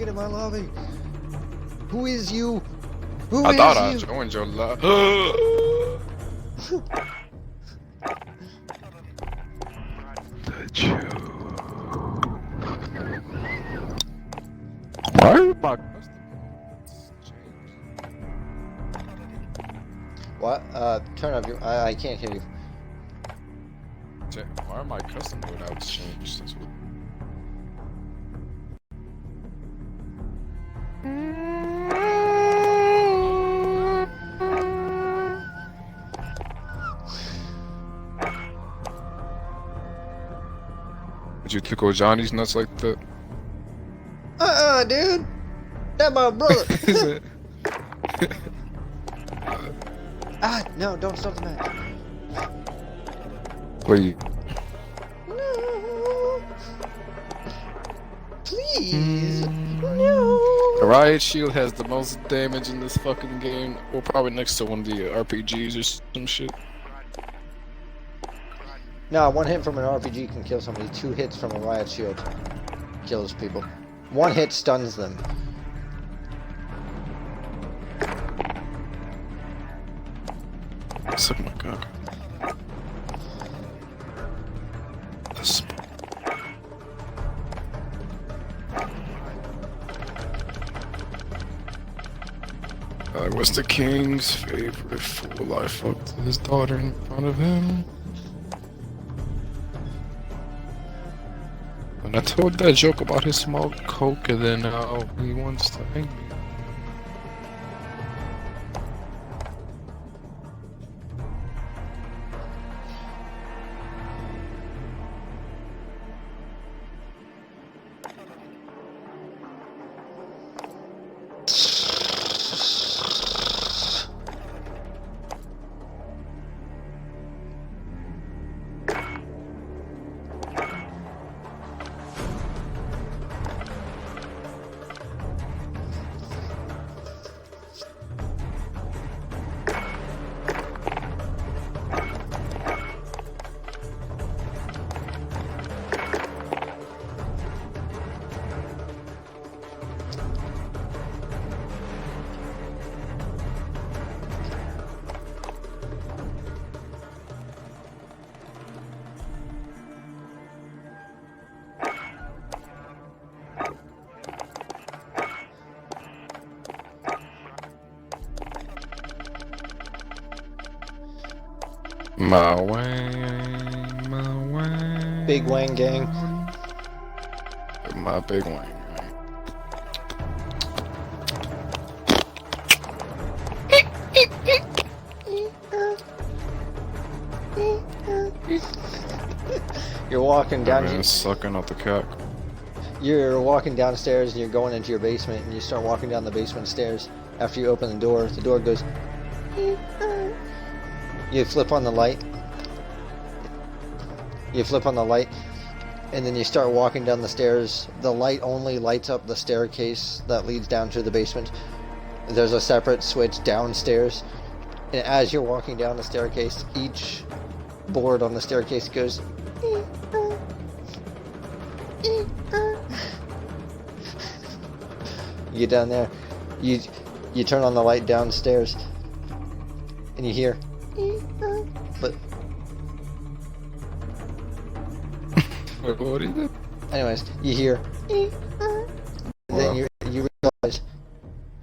get in my lobby. Who is you? Who I is thought you? I joined your lobby. Why are my What? Turn up your. I can't hear you. Why are my custom loadouts changed since we... Did you tickle Johnny's nuts like that? Dude. That my brother. Is it? No, don't stop the match. Please. No. Please. No. The Riot Shield has the most damage in this fucking game. Or probably next to one of the RPGs or some shit. No, one hit from an RPG can kill somebody. 2 hits from a riot shield kills people. 1 hit stuns them. Oh my god. This... I was the king's favorite fool. I fucked his daughter in front of him. And I told that joke about his small coke, and then now he wants to hang me. My wang, my wang. Big Wang gang. My big wang. You're walking down. Man, sucking out the cock. You're walking downstairs and you're going into your basement, and you start walking down the basement stairs. After you open the door goes. You flip on the light. And then you start walking down the stairs. The light only lights up the staircase that leads down to the basement. There's a separate switch downstairs. And as you're walking down the staircase, each board on the staircase goes. You get down there. You turn on the light downstairs. And you hear. But what is it? anyways, you hear. Then you realize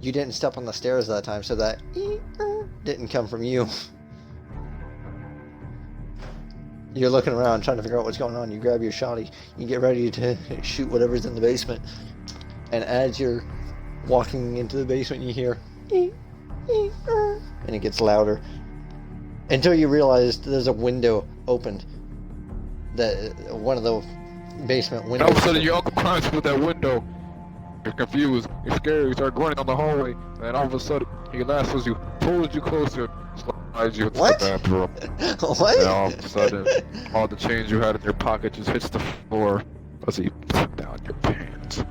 you didn't step on the stairs that time, so that didn't come from you. You're looking around trying to figure out what's going on. You grab your shotty. You get ready to shoot whatever's in the basement. And as you're walking into the basement, you hear. And it gets louder. Until you realize there's a window opened. That one of the basement windows. All of a sudden, your uncle climbs through that window. You're confused. You're scared. You start running down the hallway, and all of a sudden, he lassos you, pulls you closer, slides you into What? the bathroom. What? And all of a sudden, all the change you had in your pocket just hits the floor as he puts down your pants.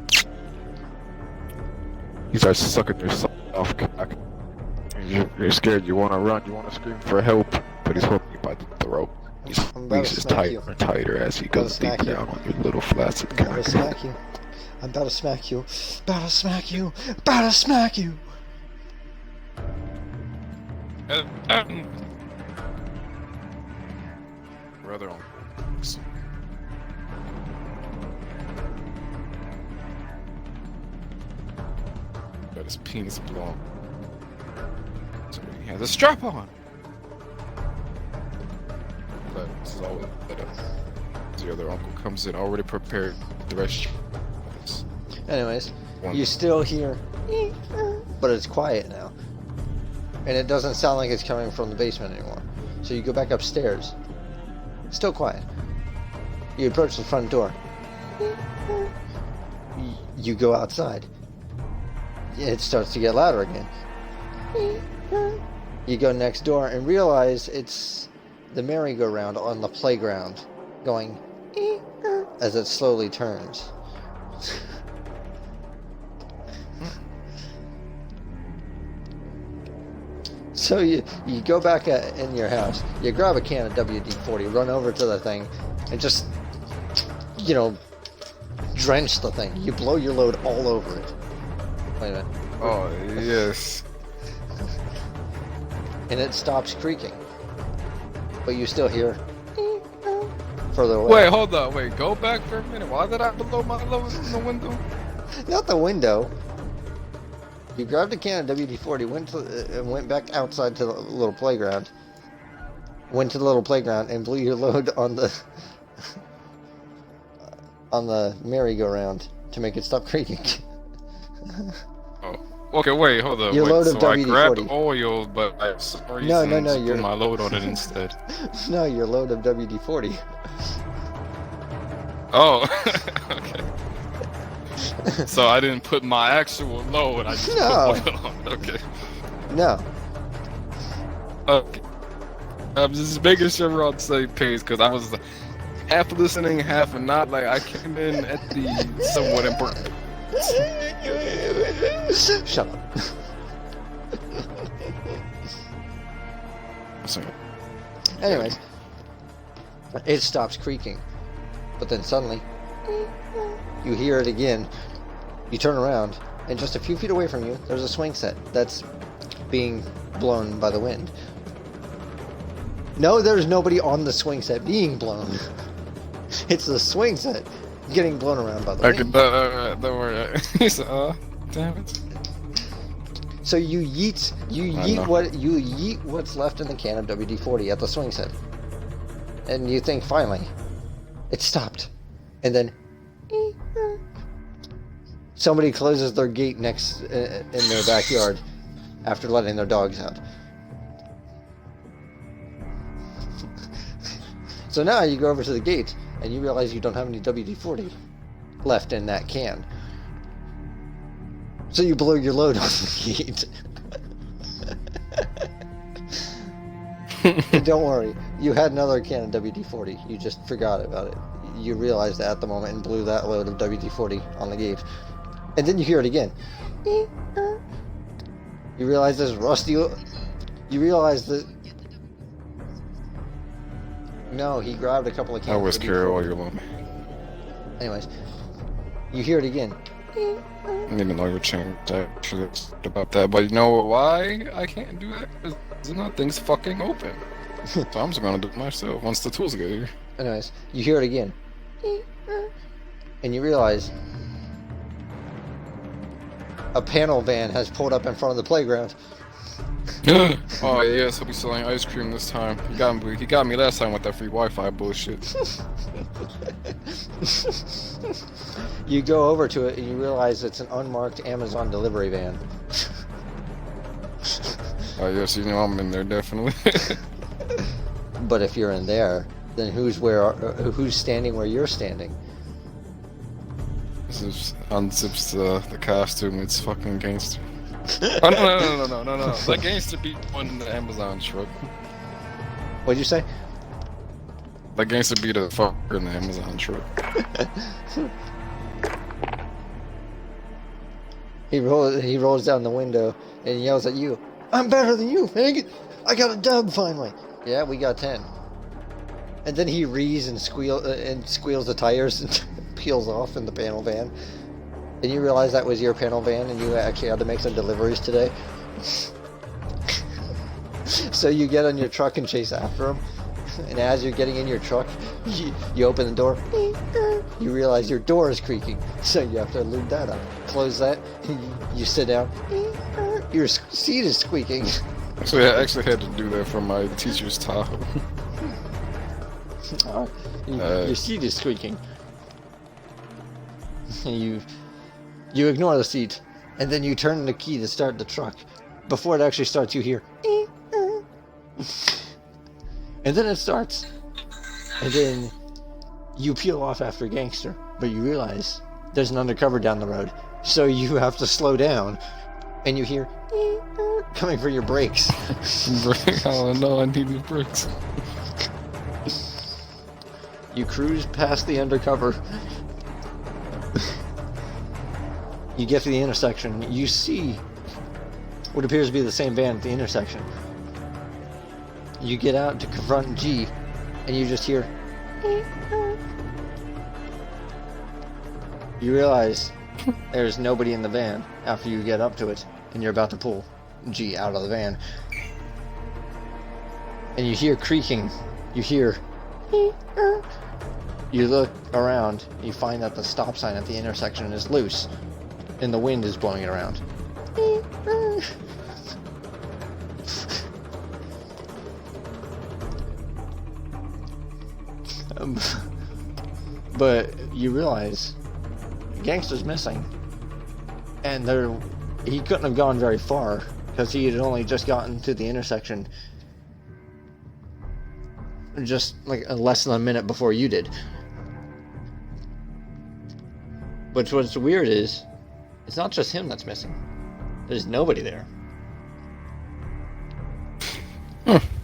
You start sucking yourself off cock. You're scared. You want to run. You want to scream for help, but he's holding you by the throat. He squeezes tighter and tighter as he goes deep down on your little flaccid I'm gonna cock. smack you. I'm about to smack you. About to smack you. About to smack you. Brother on. Got his penis blown. So he has a strap on. But this is always better. The other uncle comes in already prepared. The rest. Anyways, you still hear, but it's quiet now. And it doesn't sound like it's coming from the basement anymore. So you go back upstairs. Still quiet. You approach the front door. You go outside. It starts to get louder again. You go next door and realize it's the merry-go-round on the playground going as it slowly turns. So you go back in your house, you grab a can of WD-40, run over to the thing, and just, you know, drench the thing. You blow your load all over it. Wait a minute. Oh, yes. And it stops creaking. But you still hear further away. Wait, hold on. Wait, go back for a minute. Why did I blow my load in the window? Not the window. You grabbed a can of WD-40, went back outside to the little playground. Went to the little playground and blew your load on the merry-go-round to make it stop creaking. Oh, okay. Wait, hold on. Your load of so I grabbed WD-40. oil, but I for some reason No, just put my load on it instead. No, your load of WD-40. Oh, okay. So I didn't put my actual load. I just put oil on it. Okay. No. Okay. I'm just making sure we're on the same page because I was half listening, half not. Like I came in at the somewhat important. Shut up. Sorry. Anyways, it stops creaking, but then suddenly you hear it again. You turn around, and just a few feet away from you, there's a swing set that's being blown by the wind. No, there's nobody on the swing set being blown. It's the swing set getting blown around by the wind. Don't worry. Damn it. So you yeet what's left in the can of WD-40 at the swing set, and you think finally, it stopped, and then somebody closes their gate next in their backyard after letting their dogs out. So now you go over to the gate and you realize you don't have any WD-40 left in that can. So you blow your load on the gate. And don't worry, you had another can of WD-40. You just forgot about it. You realized that at the moment and blew that load of WD-40 on the gate. And then you hear it again. You realize there's rusty. You realize that. No, he grabbed a couple of cans. I was carrying all your load. Anyways, you hear it again. I need to know your change actually about that, but you know why I can't do that? Because nothing's fucking open. So I'm just gonna do it myself once the tools get here. Anyways, you hear it again. And you realize a panel van has pulled up in front of the playground. Oh yes, he'll be selling ice cream this time. He got me last time with that free Wi-Fi bullshit. You go over to it and you realize it's an unmarked Amazon delivery van. Oh yes, you know I'm in there definitely. But if you're in there, then who's standing where you're standing? This is unzips the costume. It's fucking gangster. Oh no! The gangster beat one in the Amazon truck. What'd you say? The gangster beat a fucker in the Amazon truck. He rolls down the window and yells at you. I'm better than you. I got a dub finally. Yeah, we got 10. And then he rees and squeals the tires and peels off in the panel van. And you realize that was your panel van and you actually had to make some deliveries today. So you get on your truck and chase after him. And as you're getting in your truck, you open the door. You realize your door is creaking. So you have to lube that up. Close that. You sit down. Your seat is squeaking. Actually, I actually had to do that for my teacher's Tahoe. Your seat is squeaking. You ignore the seat, and then you turn the key to start the truck. Before it actually starts, you hear, and then it starts, and then you peel off after Gangster, but you realize there's an undercover down the road, so you have to slow down, and you hear coming for your brakes. Oh no, I need new brakes. You cruise past the undercover. You get to the intersection. You see what appears to be the same van at the intersection. You get out to confront G, and you just hear. You realize there's nobody in the van after you get up to it, and you're about to pull G out of the van. And you hear creaking. You hear. You look around, you find that the stop sign at the intersection is loose, and the wind is blowing it around. But you realize Gangster's missing, and he couldn't have gone very far because he had only just gotten to the intersection just like less than a minute before you did. But what's weird is, it's not just him that's missing. There's nobody there.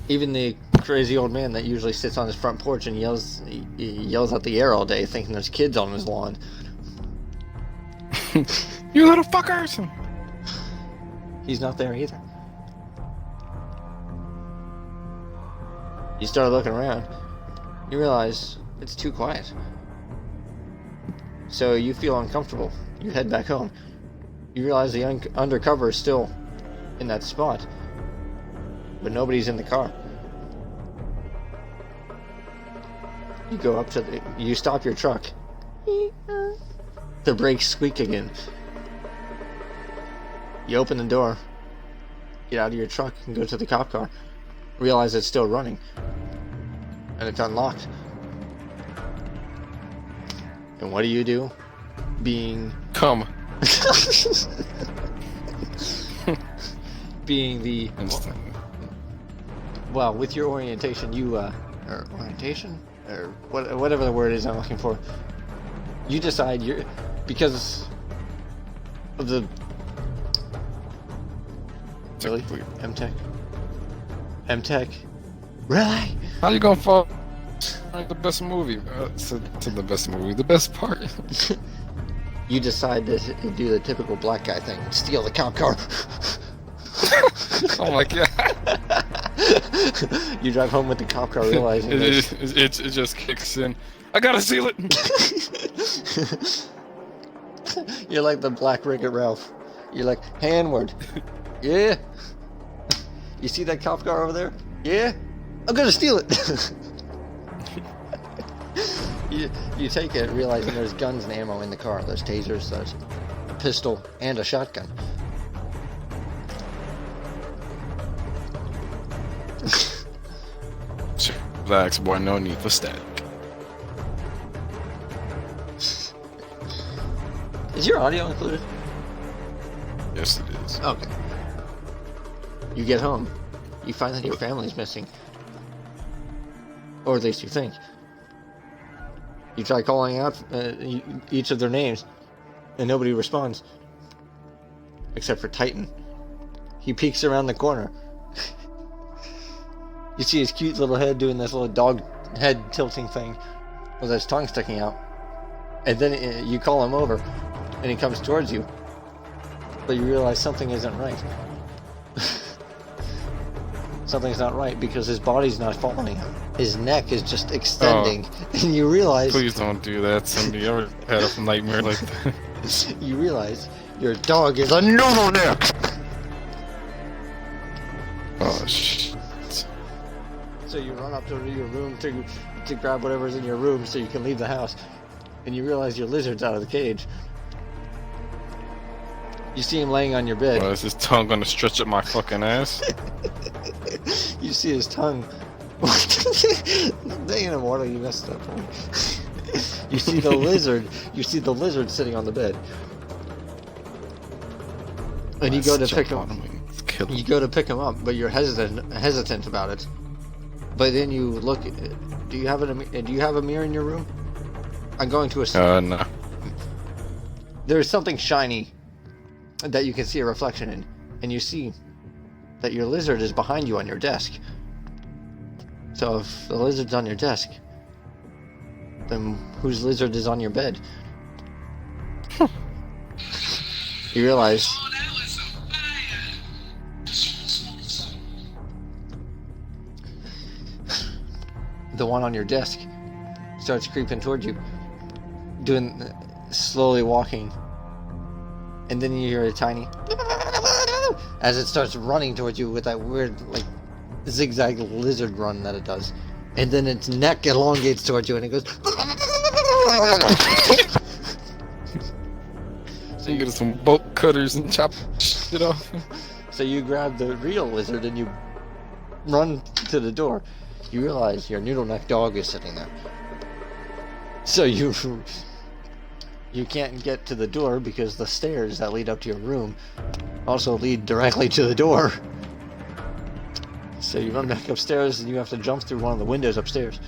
Even the crazy old man that usually sits on his front porch and yells at the air all day, thinking there's kids on his lawn. You little fuckers! He's not there either. You start looking around. You realize it's too quiet. So you feel uncomfortable. You head back home. You realize the undercover is still in that spot, but nobody's in the car. You go up to you stop your truck. The brakes squeak again. You open the door, get out of your truck and go to the cop car. Realize it's still running, and it's unlocked. And what do? Being Come. being the Instant. well, with your orientation, or orientation, or whatever the word is I'm looking for, you decide because of the really MTech. Really? How you gonna fall? The best movie. To the best movie. The best part. You decide to do the typical black guy thing, steal the cop car. Oh my god. You drive home with the cop car, realizing it just kicks in. I gotta steal it. You're like the black Wreck-It Ralph. You're like, handward. Yeah. You see that cop car over there? Yeah. I'm gonna steal it. You take it, realizing there's guns and ammo in the car. There's tasers, there's a pistol, and a shotgun. Relax, boy. No need for static. Is your audio included? Yes, it is. Okay. You get home. You find that your family's missing. Or at least you think. You try calling out each of their names, and nobody responds. Except for Titan. He peeks around the corner. You see his cute little head doing this little dog head tilting thing with his tongue sticking out. And then you call him over, and he comes towards you. But you realize something isn't right. Something's not right because his body's not following him. His neck is just extending, and you realize... Please don't do that, Cindy. I already had a nightmare like that. You realize your dog is a noodle neck. Oh shit. So you run up to your room to grab whatever's in your room so you can leave the house, and you realize your lizard's out of the cage. You see him laying on your bed. Well, is his tongue gonna stretch up my fucking ass? You see his tongue. Dang it, Immortal, you messed up. You see the lizard. You see the lizard sitting on the bed, and you go to pick him up. You go to pick him up, but you're hesitant about it. But then you look. Do you have a mirror in your room? I'm going to assume. No. There's something shiny that you can see a reflection in, and you see that your lizard is behind you on your desk. So if the lizard's on your desk, then whose lizard is on your bed? You realize the one on your desk starts creeping toward you, slowly walking, and then you hear a tiny as it starts running towards you with that weird, like, zigzag lizard run that it does, and then its neck elongates towards you and it goes. So you get some bolt cutters and chop shit off. So you grab the real lizard and you run to the door. You realize your noodle neck dog is sitting there. So you can't get to the door because the stairs that lead up to your room also lead directly to the door. So you run back upstairs and you have to jump through one of the windows upstairs.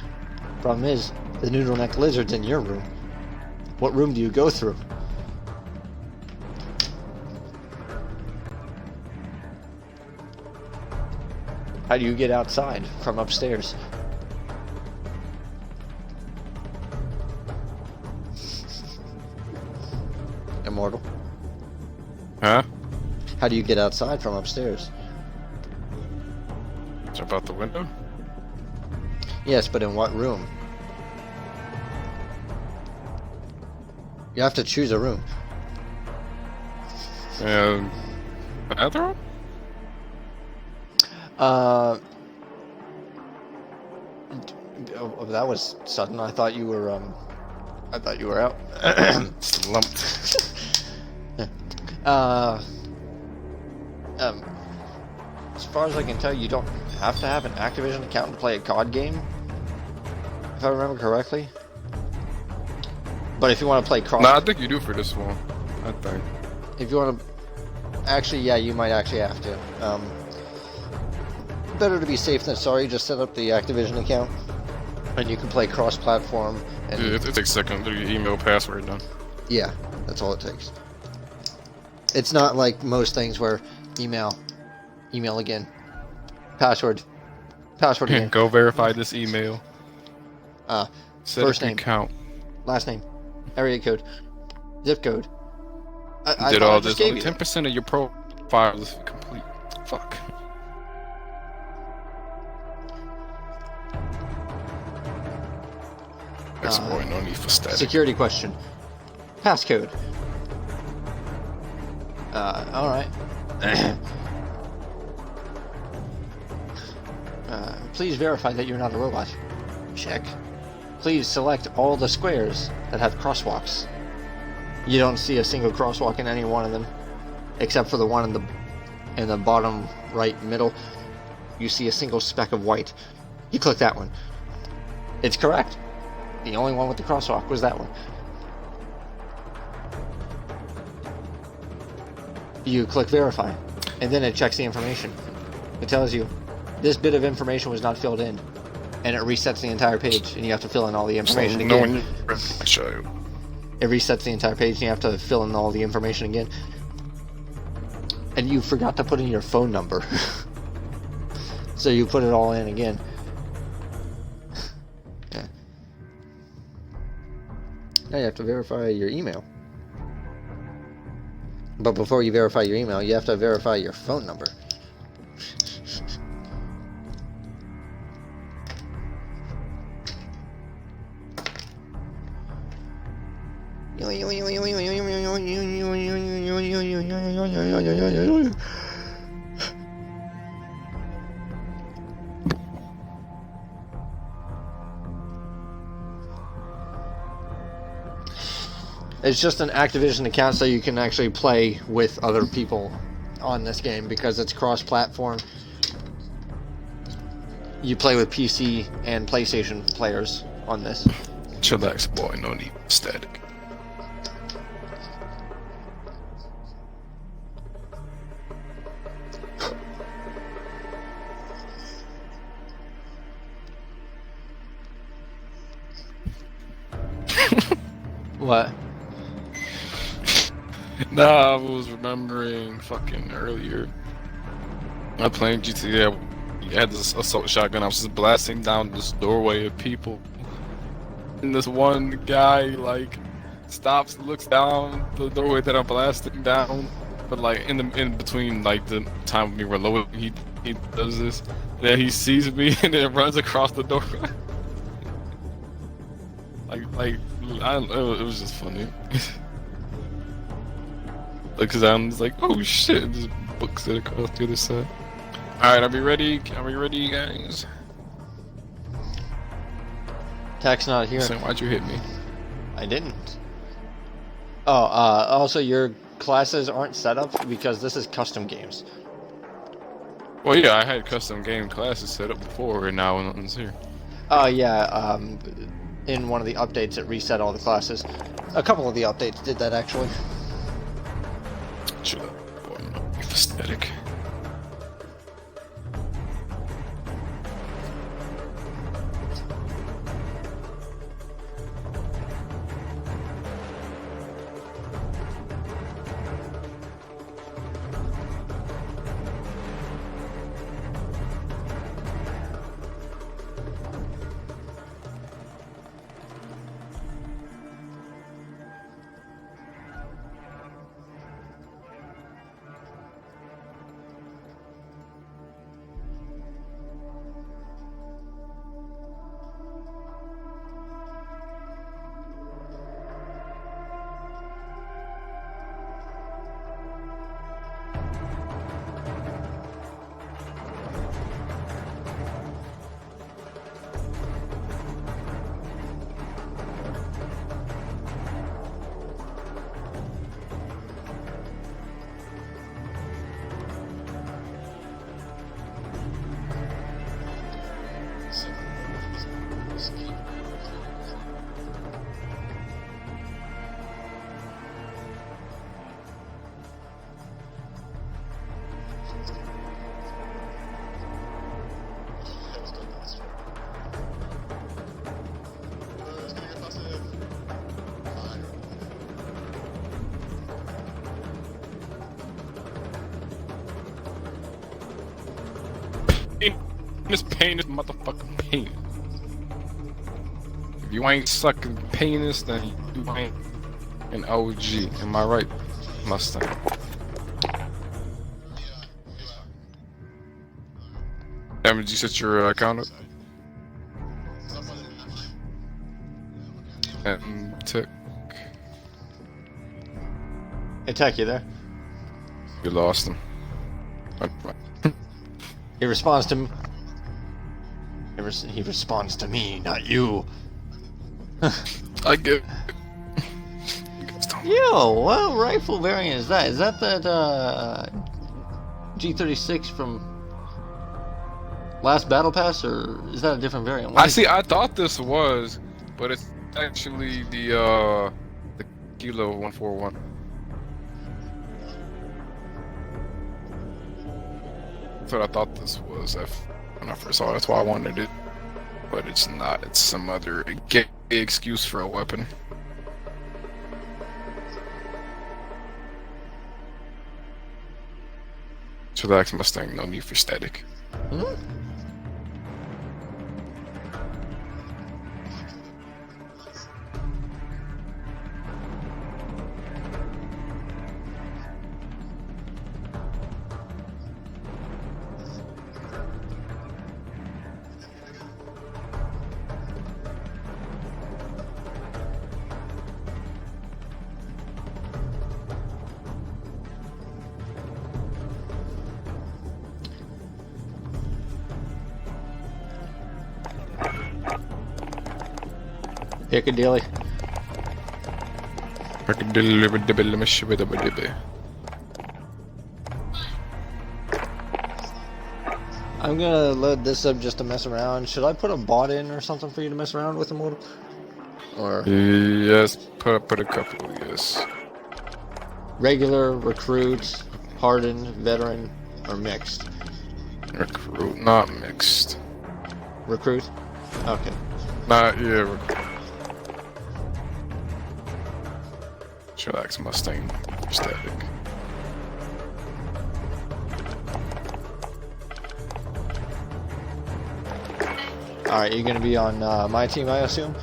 Problem is, the noodle neck lizard's in your room. What room do you go through? How do you get outside from upstairs? Immortal? Huh? How do you get outside from upstairs? Jump out the window? Yes, but in what room? You have to choose a room. Bathroom? That was sudden. I thought you were out. Slumped. As far as I can tell, you don't have to have an Activision account to play a COD game, if I remember correctly. But if you want to play cross... Nah, I think you do for this one. I think. If you want to... Actually, yeah, you might actually have to. Better to be safe than sorry, just set up the Activision account, and you can play cross-platform. And Yeah, it takes seconds to get your email password done. Yeah, that's all it takes. It's not like most things where email again, password again. Go verify this email. Set First up your name, account. last name, area code, zip code. I Did thought I all just this. gave Only you that. 10% of your profile is complete. Fuck. Exploit, no need for static. Security question. Passcode. Alright. Please verify that you're not a robot. Check. Please select all the squares that have crosswalks. You don't see a single crosswalk in any one of them, except for the one in the bottom right middle. You see a single speck of white. You click that one. It's correct. The only one with the crosswalk was that one. You click verify, and then it checks the information. It tells you this bit of information was not filled in, and it resets the entire page, and you have to fill in all the information No again. one show you. It resets the entire page, and you have to fill in all the information again. And you forgot to put in your phone number, so you put it all in again. Yeah. Now you have to verify your email. But before you verify your email, you have to verify your phone number. It's just an Activision account, so you can actually play with other people on this game because it's cross-platform. You play with PC and PlayStation players on this. Chillax, boy, no need static. What? Nah, I was remembering fucking earlier. I was playing GTA. I had this assault shotgun. I was just blasting down this doorway of people. And this one guy, like, stops, looks down the doorway that I'm blasting down. But, like, in between, like, the time of me reloading, he does this. Then he sees me and then runs across the door. like, I don't know, it was just funny. Because I'm just like, oh shit, and just books it across the other side. Alright, are we ready? Are we ready, guys? Tech's not here. So why'd you hit me? I didn't. Oh, also your classes aren't set up because this is custom games. Well, yeah, I had custom game classes set up before, and now nothing's here. Oh, yeah, in one of the updates it reset all the classes. A couple of the updates did that, actually. Chill out, boy, I'm not aesthetic. This pain is motherfucking pain. If you ain't sucking penis, then you ain't an OG. Am I right, Mustang? Did you set your account up? And Tech. Hey, Tech, you there? You lost him. He responds to me. He responds to me, not you. I get. Yo, what rifle variant is that? Is that that G36 from last Battle Pass, or is that a different variant? I see. I thought this was, but it's actually the Kilo 141. That's what I thought this was when I first saw it. That's why I wanted it, but it's not. It's some other gay excuse for a weapon. Chillax Mustang, no need for static. Hmm? Piccadilly. I'm gonna load this up just to mess around. Should I put a bot in or something for you to mess around with them? Or Yes, put a couple. Yes. regular, recruit, hardened, veteran, or mixed? Recruit, not mixed. Recruit? Okay. Not recruit. Chillax Mustang static. Alright, you're gonna be on my team, I assume?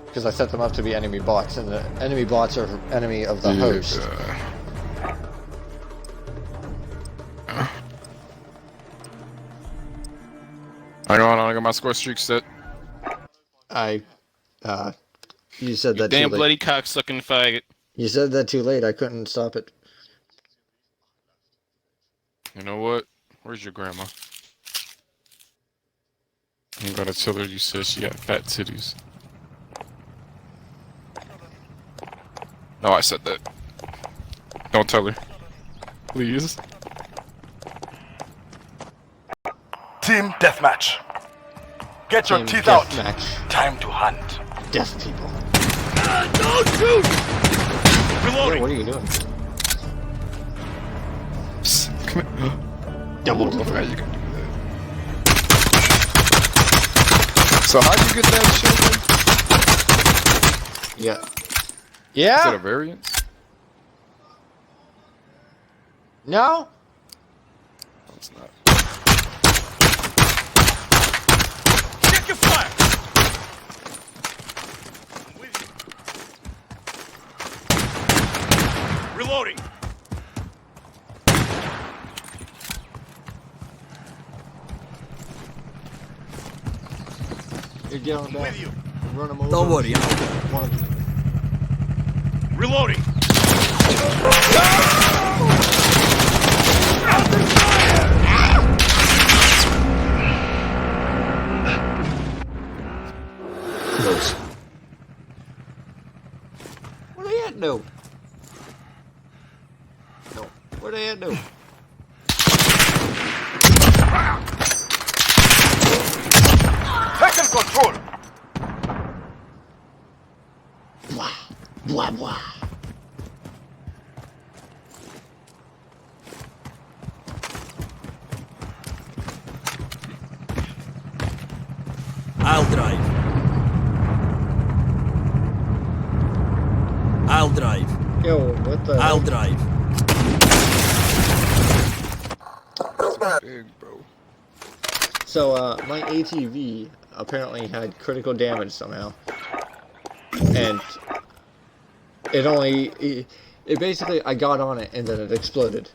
Because I set them up to be enemy bots, and the enemy bots are enemy of the host. Hang on, I got my score streak set. You said that Damn too late. bloody cocksucking faggot. You said that too late, I couldn't stop it. You know what? Where's your grandma? I'm gonna tell her you said she got fat titties. No, I said that. Don't tell her. Please. Team deathmatch. Get your Team teeth out. deathmatch. Time to hunt. Death people. Don't shoot! Yeah, Reloading. what are you doing? Psst, come here. Double I forgot you can do that. So how'd you get that shit? Yeah. Is that a Yeah? variant? No? No, it's not. Check your fire. Reloading. You're going down. With you. Run them over. Don't worry, One of them. Reloading. Close. What are they at? No. No. Where they at? No. Taking control. Blah. Blah, blah. I'll drive. I'll drive. Yo, what the I'll hell? drive. Big, bro. So, my ATV apparently had critical damage somehow. And it basically, I got on it and then it exploded.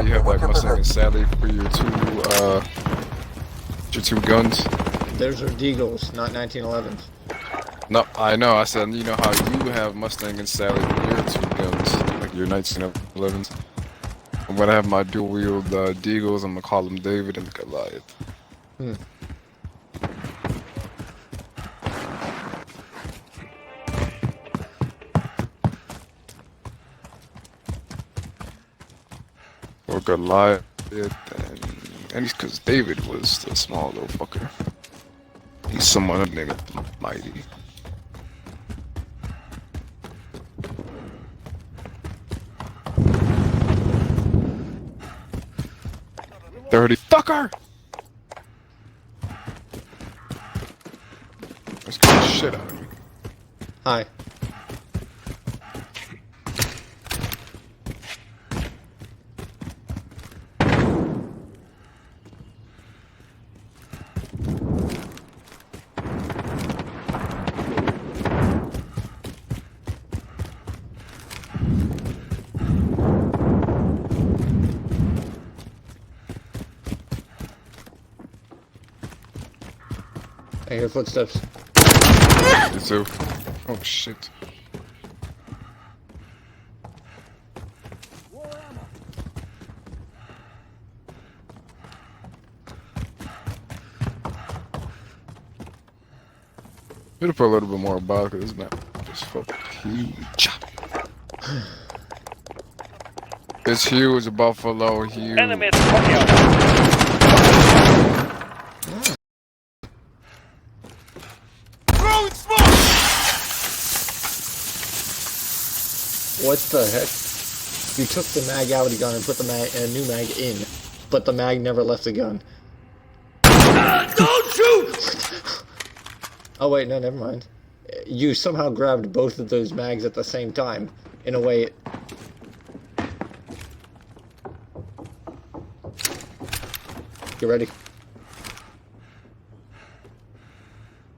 You have like Mustang and Sally for your two guns. Those are Deagles, not 1911s. No, I know. I said, you know how you have Mustang and Sally for your two guns, like your 1911s. I'm gonna have my dual-wheeled Deagles. I'm gonna call them David and Goliath. Hmm. Or Goliath, and it's because David was the small little fucker. He's someone named Mighty. Dirty fucker! Let's get the shit out of me. Hi. I hear footsteps. Me too. Oh shit. Should put a little bit more about because this map is fucking huge. It's huge, Buffalo, huge. Enemy at 20 out. Throwing smoke! What the heck? You took the mag out of the gun and put the new mag in, but the mag never left the gun. Don't shoot! Oh wait, no, never mind. You somehow grabbed both of those mags at the same time. In a way, You ready?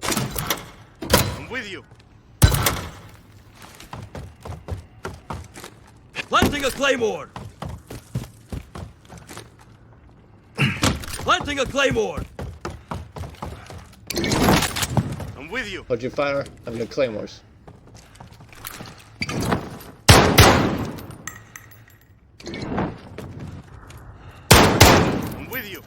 I'm with you. Planting a claymore! Planting a claymore! I'm with you. Hold your fire. I'm the claymores. I'm with you.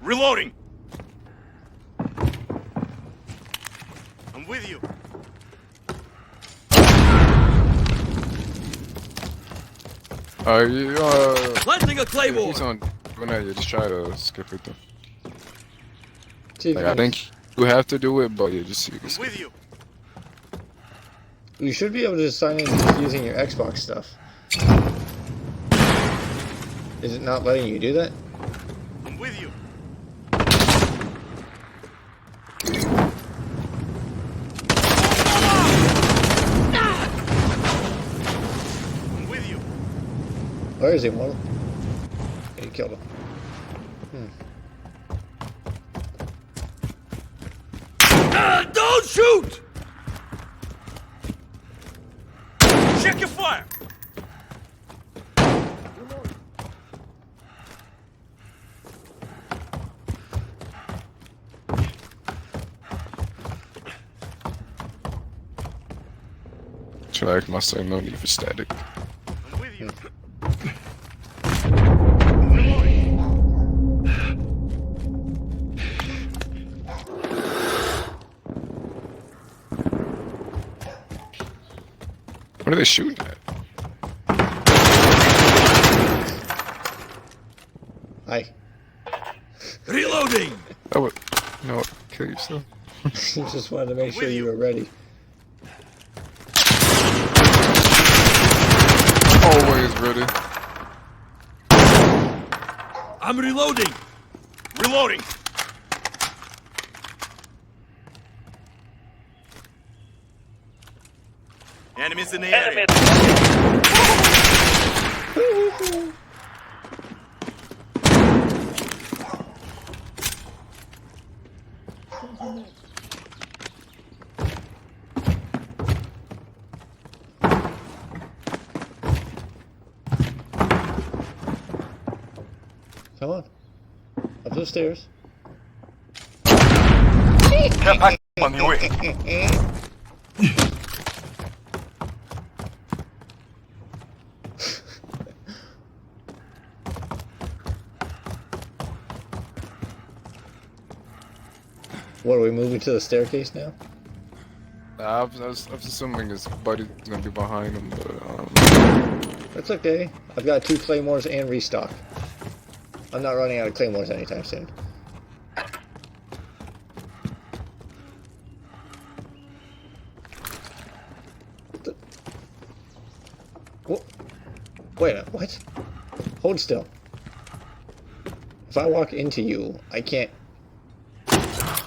Reloading. I'm with you. Planting a claymore. He's on. Whenever you just try to skip it though. See if Like, you I think you have to do it, but yeah, just see. I'm with you. You should be able to sign in just using your Xbox stuff. Is it not letting you do that? I'm with you. I'm with you. Where is he, Mortal? You killed him. Don't shoot! Check your fire! Should I must say no need for static. I'm with you. What are they shooting at? Hi. Reloading! Oh, what? You know what? Kill yourself. Just wanted to make sure you were ready. Always ready. I'm reloading! Reloading! Enemies in the Enemy area. at Come on. Up those stairs. On your way. What, are we moving to the staircase now? I was assuming his buddy's gonna be behind him, but That's okay. I've got 2 claymores and restock. I'm not running out of claymores anytime soon. Wait a minute, what? Hold still. If I walk into you, I can't...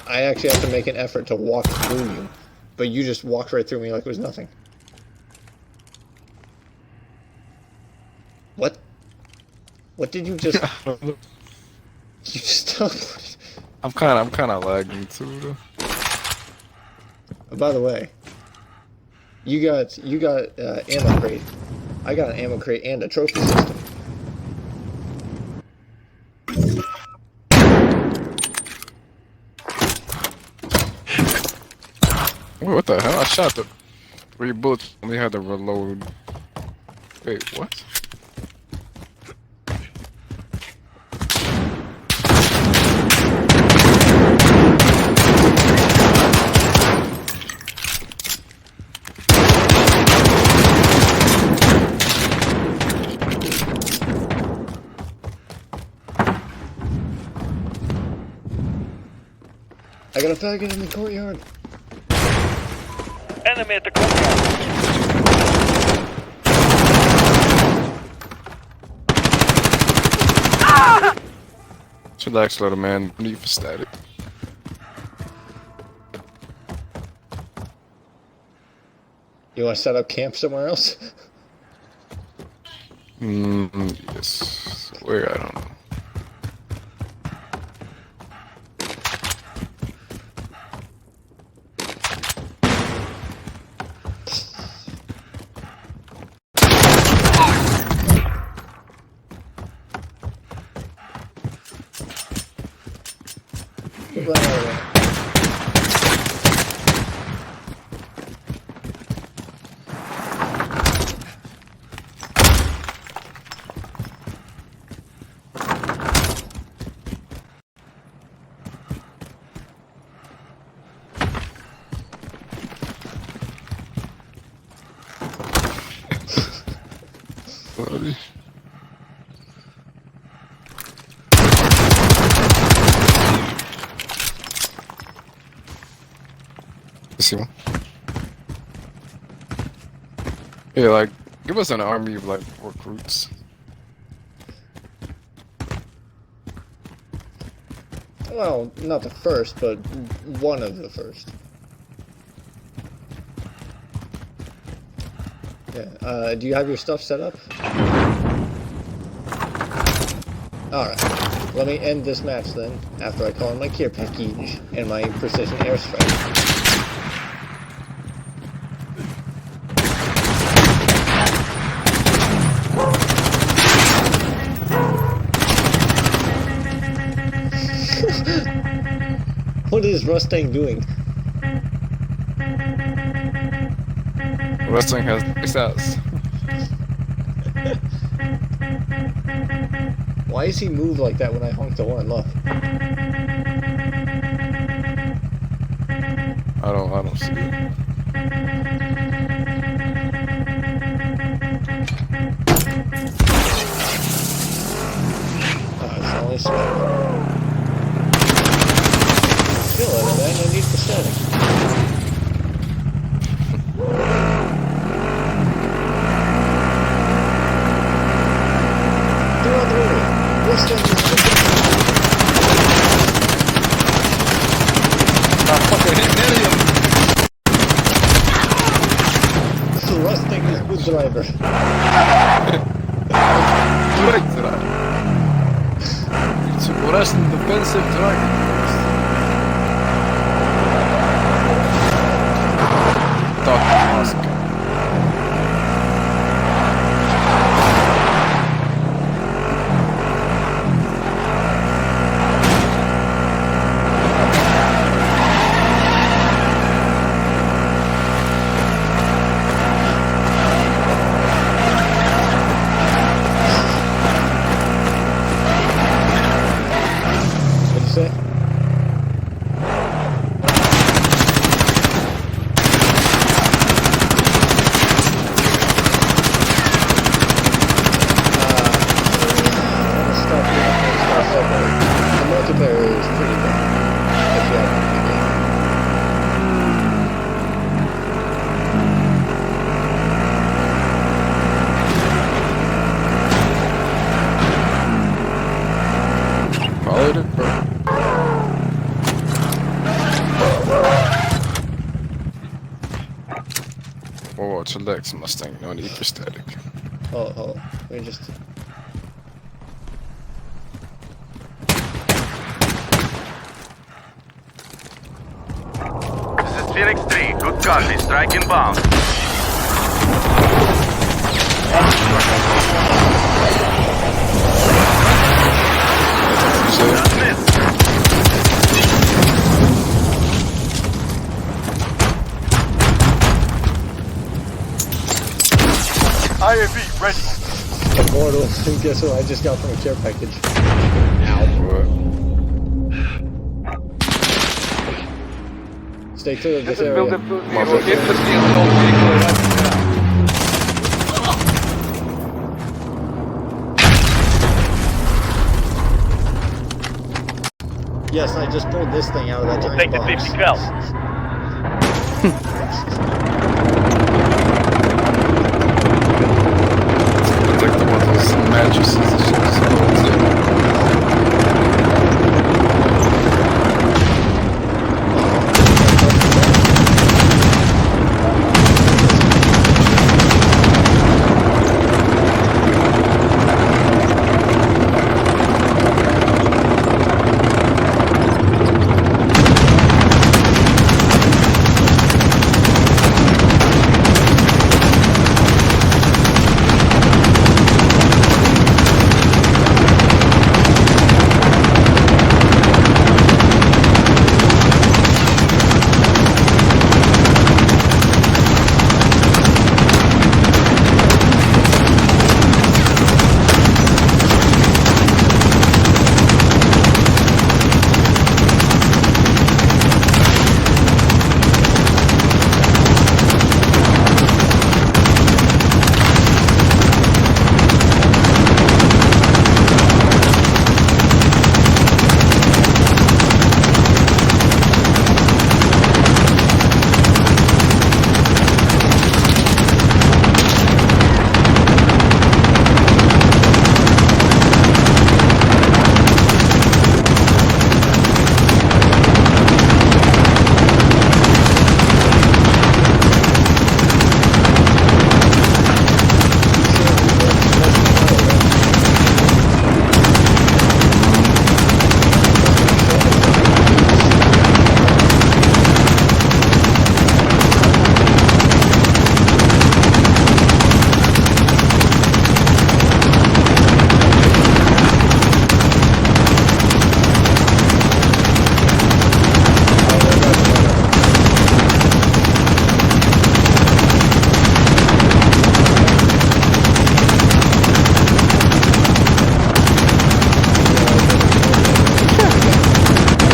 I actually have to make an effort to walk through you. But you just walked right through me like it was nothing. What? What did you just... You just teleported. I'm kind of lagging too. Though. By the way, You got ammo crate. I got an ammo crate and a trophy system. Wait, what the hell? I shot the 3 bullets. Only had to reload. Wait, what? I got a faggot in the courtyard. Enemy at the courtyard. Chillax, little man. Need for static. You want to set up camp somewhere else? Yes. Where? I don't know. Buddy. You see one? Yeah, like, give us an army of, like, recruits. Well, not the first, but one of the first. Yeah, do you have your stuff set up? Alright, let me end this match then, after I call in my care package and my precision airstrike. What is Mustang doing? Wrestling has success. Why does he move like that when I honk the horn? Look. I don't see it. Oh, it's only smoke. Kill it, man. No need for static. They're on the way. What's that? Fucking hit Nellium! Thrusting is good driver. Correct driver. It's a Russian defensive driver. Dr. Oscar. What'd you say? The multiplayer is pretty good. If you have the game. Followed it, bro. Whoa, chillax, Mustang. No need for static. Hold on. Let me just... This is Phoenix 3. Good copy. Strike inbound. IAV ready. Immortal. Guess what I just got from a care package? Stay clear of this area. Yes, I just pulled this thing out of that giant Take the box. 50 cal. It's like the one of those mattresses and shit.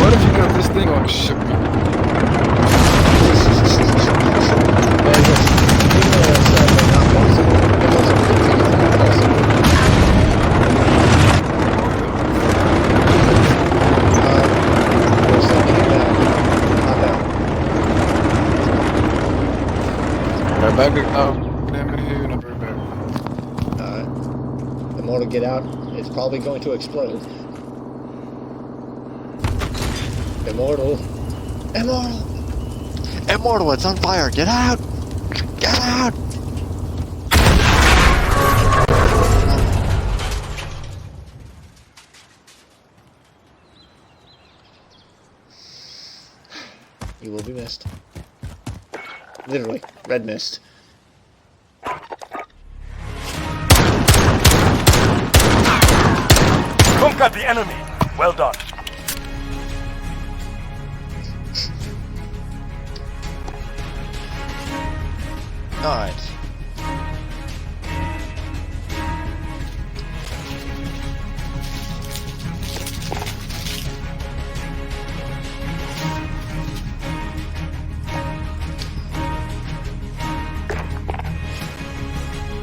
What if you got this thing on a shipment? Right back up. Damn it, here, and I'll be right back. The more to get out, it's probably going to explode. Immortal. Immortal! Immortal, it's on fire! Get out! Get out! You will be missed. Literally, red mist. Conquered the enemy. Well done. Alright.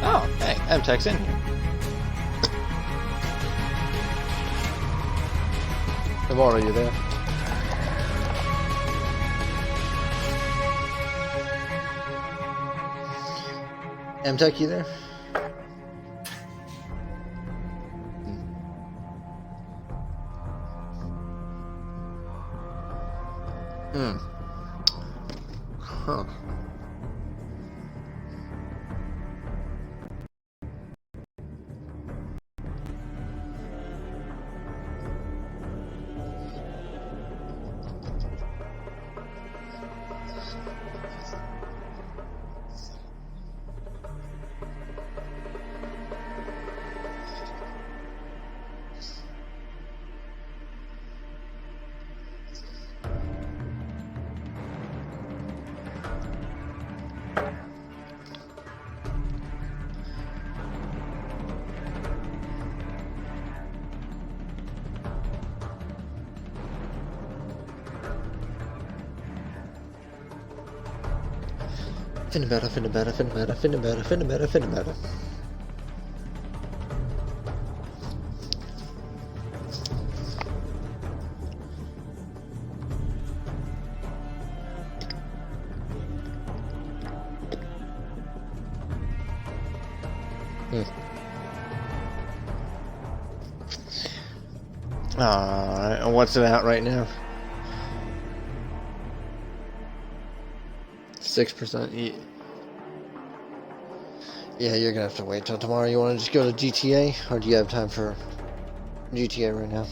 Oh, hey, MTech's in here. Immortal, you there? MTech, you there? Huh. Finna better, finna better, finna better, finna better, finna better, finna better. Alright, and what's it at right now? 6%. Yeah, you're gonna have to wait till tomorrow. You wanna just go to GTA? Or do you have time for GTA right now?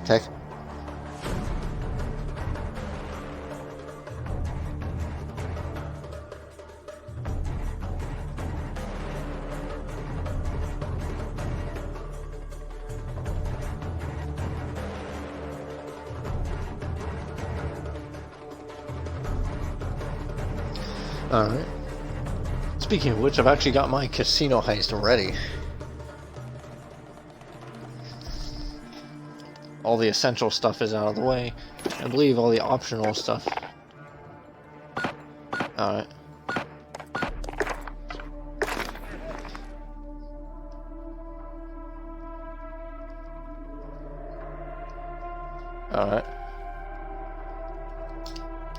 Tech? Alright. Speaking of which, I've actually got my casino heist ready. All the essential stuff is out of the way. I believe all the optional stuff. Alright.